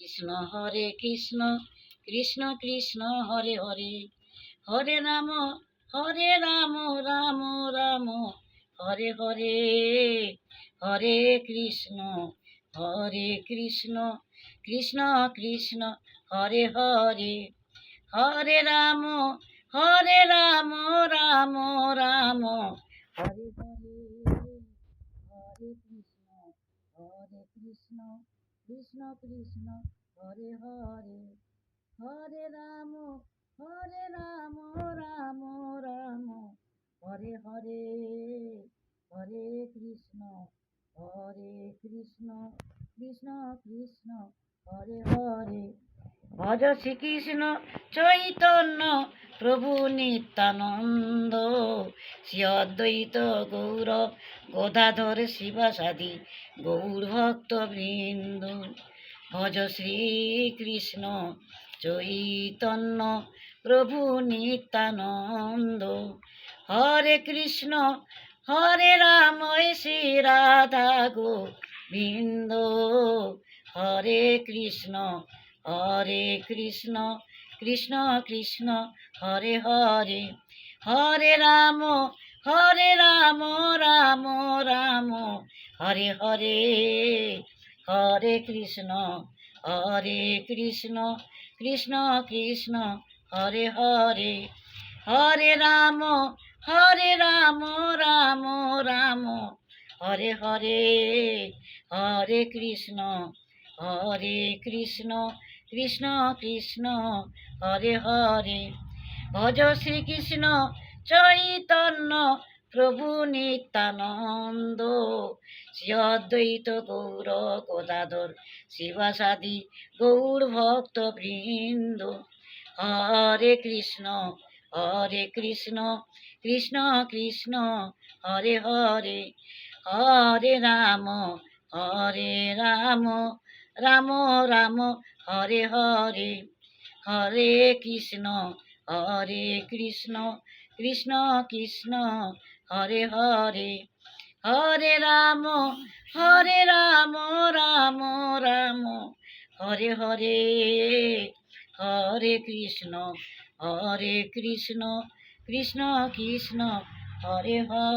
কৃষ্ণ হরে কৃষ্ণ কৃষ্ণ কৃষ্ণ হরে হরে হরে রাম রাম রাম হরে হরে হরে কৃষ্ণ কৃষ্ণ কৃষ্ণ হরে হরে হরে রাম রাম রাম হরে হরে হরে কৃষ্ণ কৃষ্ণ কৃষ্ণ হরে হরে হরে রাম রাম রাম হরে হরে হরে কৃষ্ণ কৃষ্ণ কৃষ্ণ হরে হরে ভজ শ্রীকৃষ্ণ চৈতন্য প্রভু নিত্যানন্দ শ্রী অদ্বৈত গৌর গদাধর শিবাসাদি গৌর ভক্ত বৃন্দ ভজ শ্রীকৃষ্ণ চৈতন্য প্রভু নিত্যানন্দ হরে কৃষ্ণ হরে রাম শ্রী রাধা গোবিন্দ হরে কৃষ্ণ কৃষ্ণ কৃষ্ণ হরে হরে হরে রাম রাম রাম হরে হরে হরে কৃষ্ণ কৃষ্ণ কৃষ্ণ হরে হরে হরে রাম রাম রাম হরে হরে হরে কৃষ্ণ কৃষ্ণ কৃষ্ণ হরে হরে ভজ শ্রীকৃষ্ণ চৈতন্য প্রভু নিত্যানন্দ শ্রী অদ্বৈত গৌর গদাধর শিবাসাদি গৌর ভক্ত বৃন্দ হরে কৃষ্ণ কৃষ্ণ কৃষ্ণ হরে হরে হরে রাম রাম রাম হরে হরে হরে কৃষ্ণ কৃষ্ণ কৃষ্ণ হরে হরে হরে রাম রাম হরে হরে হরে কৃষ্ণ কৃষ্ণ কৃষ্ণ হরে হরে